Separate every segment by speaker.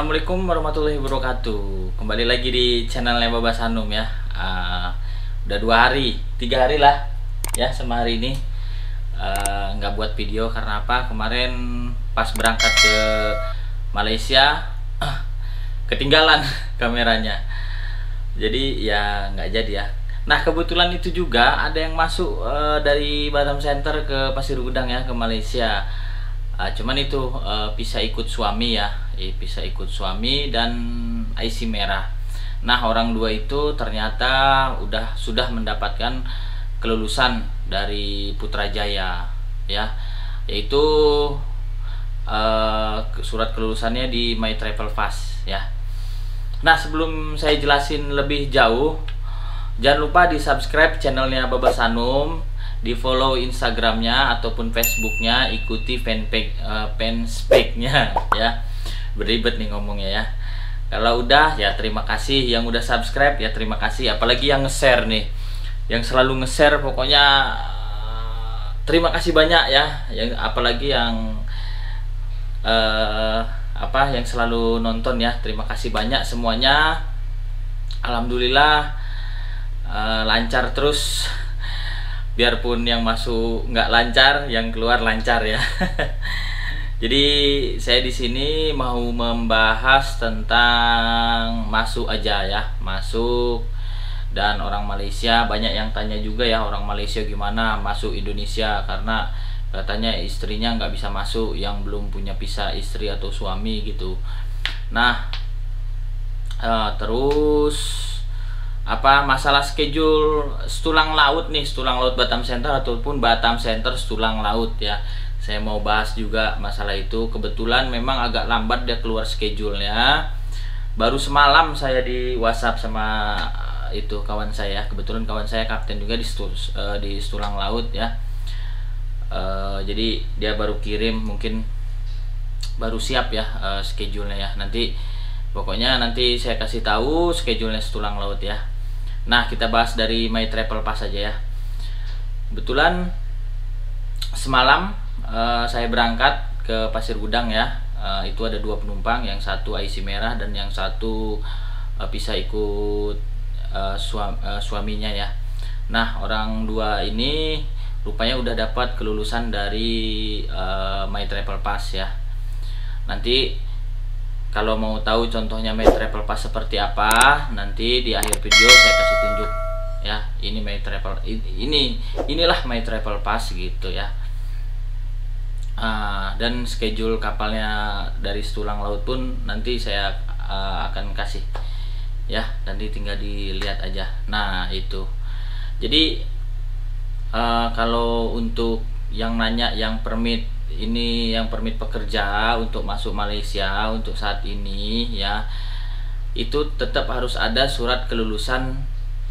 Speaker 1: Assalamualaikum warahmatullahi wabarakatuh. Kembali lagi di channelnya Babas Hanum ya. Udah 2 hari, 3 hari lah ya sama hari ini nggak buat video karena apa? Kemarin pas berangkat ke Malaysia ketinggalan kameranya. Jadi ya nggak jadi ya. Nah kebetulan itu juga ada yang masuk dari Batam Center ke Pasir Gudang ya ke Malaysia. Cuman itu bisa ikut suami ya, bisa ikut suami dan IC merah. Nah orang dua itu ternyata sudah mendapatkan kelulusan dari Putrajaya ya, yaitu surat kelulusannya di My Travel Pass ya. Nah sebelum saya jelasin lebih jauh, jangan lupa di subscribe channelnya Babas Hanum, di follow Instagramnya ataupun Facebooknya, ikuti fanspage-nya ya. Beribet nih ngomongnya ya. Kalau udah ya terima kasih, yang udah subscribe ya terima kasih, apalagi yang nge-share nih, yang selalu nge-share pokoknya terima kasih banyak ya. Yang apalagi yang yang selalu nonton ya, terima kasih banyak semuanya. Alhamdulillah lancar terus. Biarpun yang masuk nggak lancar, yang keluar lancar ya. Jadi saya di sini mau membahas tentang masuk aja ya, masuk. Dan orang Malaysia banyak yang tanya juga ya, orang Malaysia gimana masuk Indonesia, karena katanya istrinya nggak bisa masuk yang belum punya visa istri atau suami gitu. Nah terus masalah schedule Setulang Laut nih, Setulang Laut Batam Center ataupun Batam Center Setulang Laut ya. Saya mau bahas juga masalah itu. Kebetulan memang agak lambat dia keluar schedule-nya. Baru semalam saya di WhatsApp sama itu kawan saya. Kebetulan kawan saya kapten juga di Setulang Laut ya. Jadi dia baru kirim, mungkin baru siap ya schedule-nya ya. Pokoknya nanti saya kasih tahu schedule-nya Setulang Laut ya. Nah kita bahas dari My Travel Pass aja ya. Kebetulan semalam saya berangkat ke Pasir Gudang ya. Itu ada 2 penumpang, yang satu IC merah dan yang satu bisa ikut suaminya ya. Nah orang 2 ini rupanya udah dapat kelulusan dari My Travel Pass ya. Nanti kalau mau tahu contohnya My Travel Pass seperti apa, nanti di akhir video saya kasih tunjuk ya. Ini inilah My Travel Pass gitu ya. Dan schedule kapalnya dari Setulang Laut pun nanti saya akan kasih ya. Nanti tinggal dilihat aja. Nah itu. Jadi kalau untuk yang nanya yang permit, ini yang permit pekerja untuk masuk Malaysia untuk saat ini ya, itu tetap harus ada surat kelulusan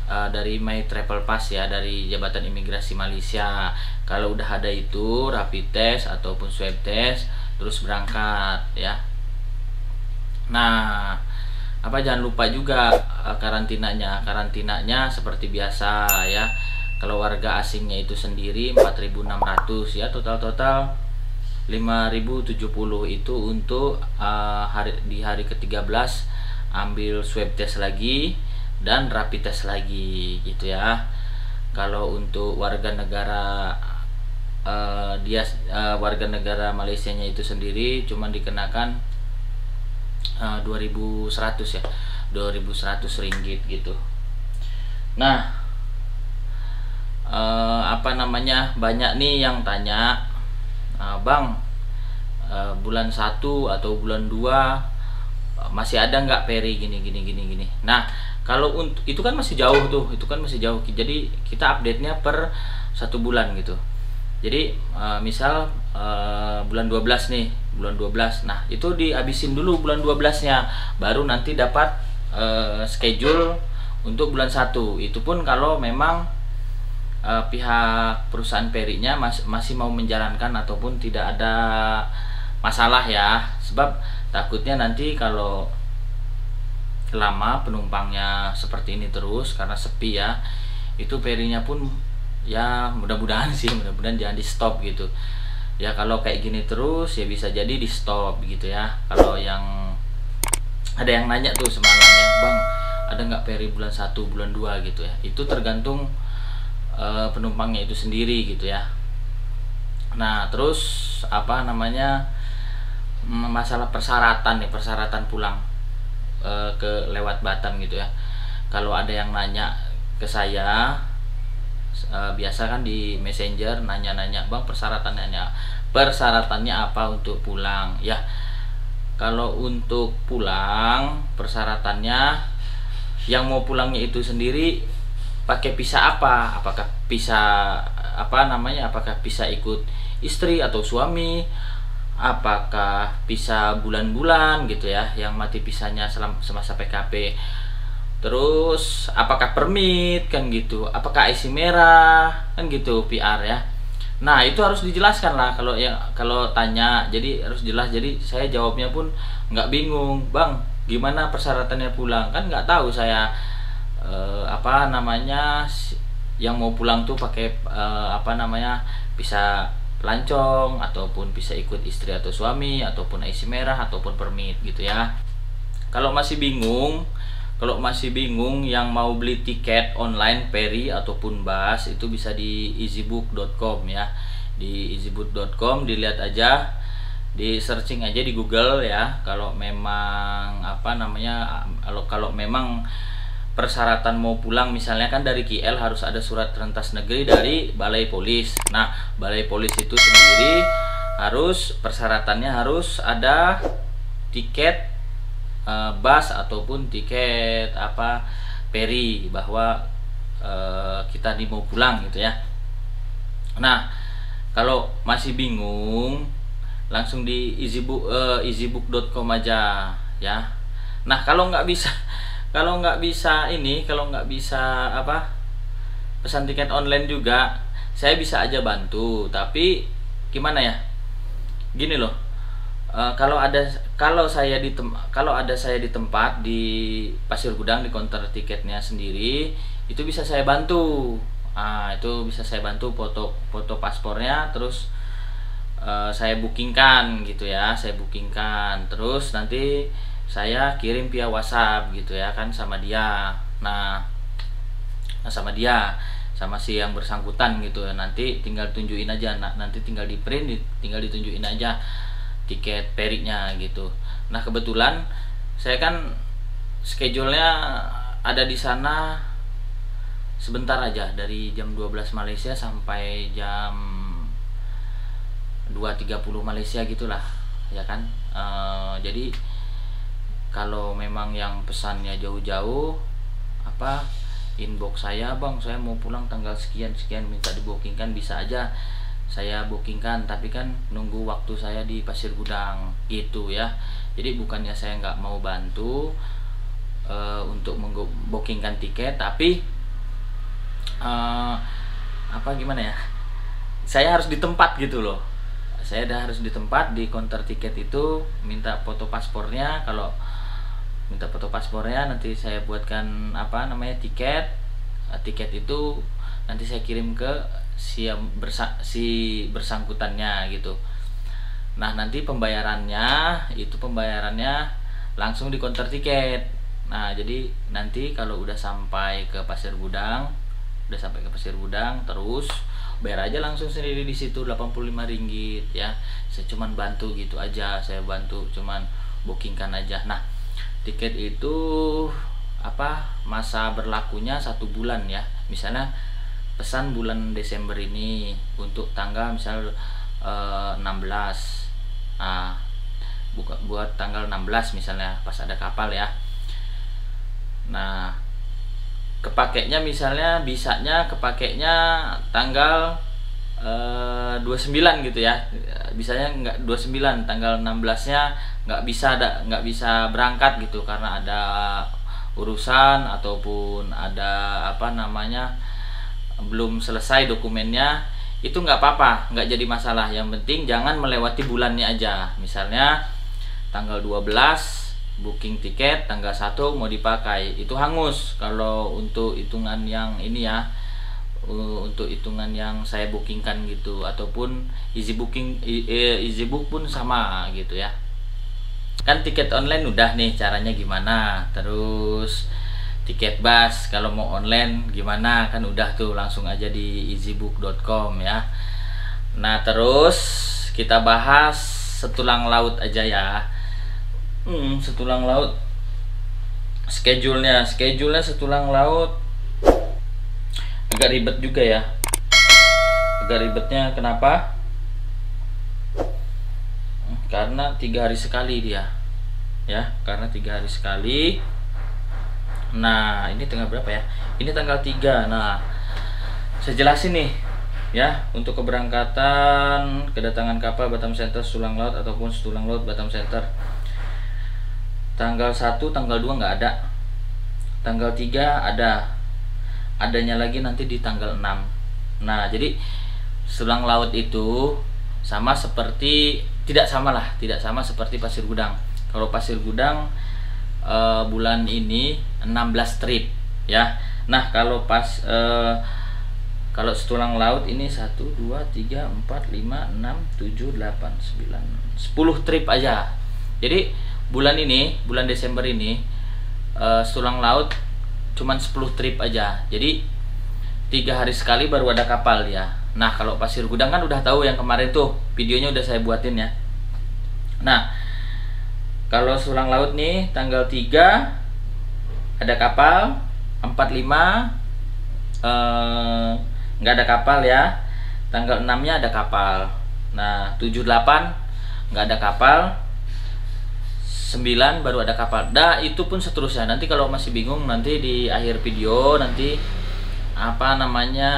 Speaker 1: dari My Travel Pass ya, dari Jabatan Imigrasi Malaysia. Kalau udah ada itu rapid test ataupun swab test terus berangkat ya. Nah jangan lupa juga karantinanya seperti biasa ya. Kalau warga asingnya itu sendiri 4.600 ya, total 5.070 itu untuk di hari ke-13 ambil swab test lagi dan rapid test lagi gitu ya. Kalau untuk warga negara warga negara Malaysianya itu sendiri cuma dikenakan 2.100 ya, 2.100 ringgit gitu. Nah banyak nih yang tanya, Bang, bulan 1 atau bulan 2 masih ada nggak peri gini. Nah kalau untuk itu kan masih jauh tuh, jadi kita update-nya per 1 bulan gitu. Jadi misal bulan 12 nih, bulan 12, nah itu dihabisin dulu bulan 12-nya, baru nanti dapat schedule untuk bulan 1. Itu pun kalau memang pihak perusahaan perinya masih mau menjalankan ataupun tidak ada masalah ya. Sebab takutnya nanti kalau lama penumpangnya seperti ini terus karena sepi ya, itu perinya pun ya mudah-mudahan jangan di stop gitu ya. Kalau kayak gini terus ya bisa jadi di stop gitu ya. Kalau yang ada yang nanya tuh semalam ya, Bang, ada nggak peri bulan 1, bulan 2 gitu ya. Itu tergantung penumpangnya itu sendiri gitu ya. Nah, terus apa namanya, masalah persyaratan nih, persyaratan pulang ke lewat Batam gitu ya. Kalau ada yang nanya ke saya, biasa kan di Messenger nanya-nanya, Bang, persyaratannya apa untuk pulang ya. Kalau untuk pulang, persyaratannya, yang mau pulangnya itu sendiri pakai visa apa? Apakah visa apa namanya? Apakah visa ikut istri atau suami? Apakah visa bulan-bulan gitu ya, yang mati visanya semasa PKP? Terus apakah permit kan gitu? Apakah IC merah kan gitu, PR ya. Nah, itu harus dijelaskan lah kalau tanya. Jadi harus jelas. Jadi saya jawabnya pun nggak bingung, Bang. Gimana persyaratannya pulang? Kan nggak tahu saya apa namanya, yang mau pulang tuh pakai apa namanya, bisa pelancong ataupun bisa ikut istri atau suami ataupun IC merah ataupun permit gitu ya. Kalau masih bingung, yang mau beli tiket online ferry ataupun bus, itu bisa di easybook.com ya. Di easybook.com dilihat aja, di searching aja di Google ya. Kalau memang apa namanya, kalau memang persyaratan mau pulang, misalnya kan dari KL harus ada surat rentas negeri dari Balai Polis. Nah, Balai Polis itu sendiri harus persyaratannya harus ada tiket bus ataupun tiket apa ferry, bahwa kita mau pulang gitu ya. Nah, kalau masih bingung, langsung di easybook.com aja ya. Nah, kalau nggak bisa apa, pesan tiket online juga, saya bisa aja bantu. Tapi gimana ya, gini loh, kalau saya di tempat di Pasir Gudang di counter tiketnya sendiri, itu bisa saya bantu. Itu bisa saya bantu foto paspornya, terus saya bookingkan gitu ya. Terus nanti saya kirim via WhatsApp gitu ya kan sama dia. Nah, sama si yang bersangkutan gitu ya. Nanti tinggal tunjukin aja, nanti tinggal di print, tinggal ditunjukin aja tiket ferry-nya gitu. Nah, kebetulan saya kan schedule-nya ada di sana sebentar aja, dari jam 12 Malaysia sampai jam 2.30 Malaysia gitulah ya kan. Jadi kalau memang yang pesannya jauh-jauh, apa, inbox saya, Bang, saya mau pulang tanggal sekian minta dibookingkan, bisa aja saya bookingkan, tapi kan nunggu waktu saya di Pasir Gudang gitu ya. Jadi bukannya saya nggak mau bantu untuk membookingkan tiket, tapi apa gimana ya, saya harus di tempat gitu loh. Saya harus di tempat di counter tiket itu, minta foto paspornya. Kalau minta foto paspornya, nanti saya buatkan apa namanya, tiket itu nanti saya kirim ke si bersangkutannya gitu. Nah, nanti pembayarannya langsung di counter tiket. Nah, jadi nanti kalau udah sampai ke Pasir Gudang, terus bayar aja langsung sendiri di situ, 85 ringgit ya. Saya cuman bantu gitu aja, cuman bookingkan aja. Nah, tiket itu apa, masa berlakunya 1 bulan ya. Misalnya pesan bulan Desember ini untuk tanggal misal 16, buat tanggal 16 misalnya pas ada kapal ya. Nah, bisanya kepakainya tanggal 29 gitu ya. Bisanya nggak 29, tanggal 16-nya nggak bisa berangkat gitu, karena ada urusan ataupun ada apa namanya, belum selesai dokumennya. Itu nggak apa-apa, nggak jadi masalah. Yang penting jangan melewati bulannya aja. Misalnya tanggal 12 booking tiket, tanggal 1 mau dipakai, itu hangus. Kalau untuk hitungan yang ini ya, untuk hitungan yang saya bookingkan gitu, ataupun easy book pun sama gitu ya. Kan tiket online udah nih caranya gimana, terus tiket bus kalau mau online gimana, kan udah tuh, langsung aja di easybook.com ya. Nah terus kita bahas setulang laut aja ya. Setulang laut, schedule-nya setulang laut agak ribet juga ya. Agak ribetnya kenapa? Karena 3 hari sekali dia ya, karena 3 hari sekali. Nah ini tanggal berapa ya, ini tanggal 3. Nah saya jelasin nih ya, untuk keberangkatan kedatangan kapal Batam Center Setulang Laut ataupun Setulang Laut Batam Center, tanggal 1 tanggal 2 nggak ada, tanggal 3 adanya lagi nanti di tanggal 6. Nah jadi Setulang Laut itu sama seperti, tidak sama seperti Pasir Gudang. Kalau Pasir Gudang bulan ini 16 trip ya. Nah kalau kalau Setulang Laut ini 1, 2, 3, 4, 5, 6, 7, 8, 9, 10 trip aja. Jadi bulan Desember ini Setulang Laut cuman 10 trip aja. Jadi 3 hari sekali baru ada kapal ya. Nah kalau Pasir Gudang kan udah tahu, yang kemarin tuh videonya udah saya buatin ya. Nah kalau Setulang Laut nih tanggal 3 ada kapal, 4, 5 nggak ada kapal ya. Tanggal 6 nya ada kapal. Nah 7, 8 nggak ada kapal, 9 baru ada kapal. Nah itu pun seterusnya. Nanti kalau masih bingung, nanti di akhir video nanti apa namanya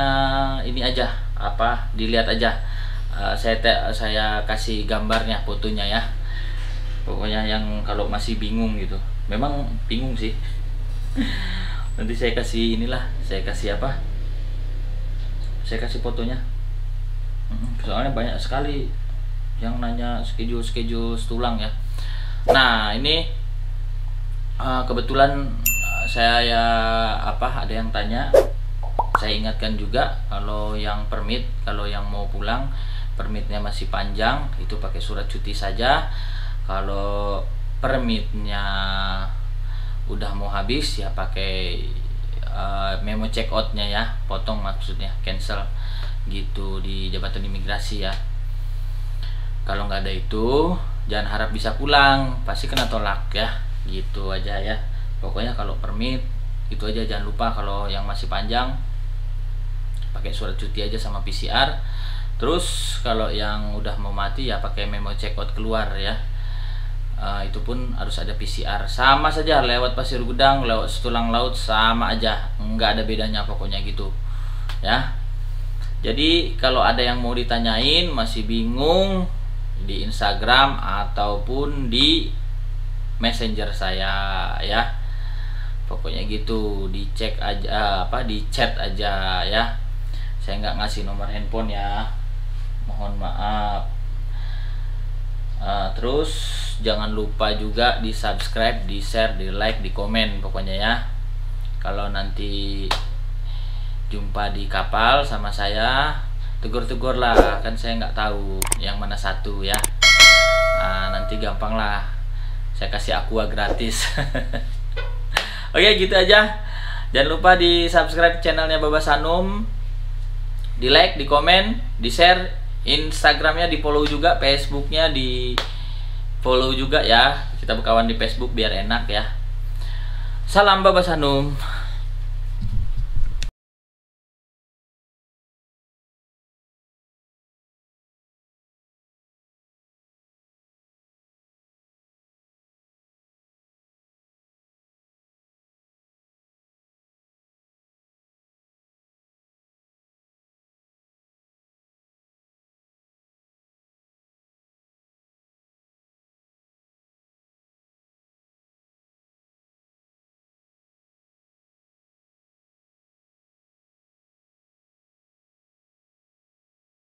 Speaker 1: ini aja, apa dilihat aja, saya kasih gambarnya, fotonya ya. Pokoknya yang kalau masih bingung gitu, memang bingung sih. Nanti saya kasih inilah, saya kasih fotonya. Soalnya banyak sekali yang nanya schedule Setulang ya. Nah ini kebetulan saya ada yang tanya, saya ingatkan juga kalau yang permit, kalau yang mau pulang permitnya masih panjang, itu pakai surat cuti saja. Kalau permitnya udah mau habis ya pakai memo check outnya ya, potong maksudnya, cancel gitu di jabatan imigrasi ya. Kalau nggak ada itu jangan harap bisa pulang, pasti kena tolak ya, gitu aja ya. Pokoknya kalau permit itu aja, jangan lupa kalau yang masih panjang pakai surat cuti aja sama PCR. Terus kalau yang udah mau mati ya pakai memo check out keluar ya. Itu pun harus ada PCR. Sama saja lewat Pasir Gudang, lewat Setulang Laut sama aja, nggak ada bedanya pokoknya gitu ya. Jadi kalau ada yang mau ditanyain masih bingung, di Instagram ataupun di Messenger saya ya. Pokoknya gitu, dicek aja, di chat aja ya. Saya nggak ngasih nomor handphone ya, mohon maaf. Terus jangan lupa juga di subscribe, di share, di like, di komen pokoknya ya. Kalau nanti jumpa di kapal sama saya, tegur-tegur lah, kan saya nggak tahu yang mana satu ya. Nanti gampang lah, saya kasih aqua gratis. Oke gitu aja. Jangan lupa di subscribe channelnya Babas Hanum, di like, di komen, di share, Instagramnya di follow juga, Facebooknya di follow juga ya. Kita berkawan di Facebook biar enak ya. Salam Babas Hanum.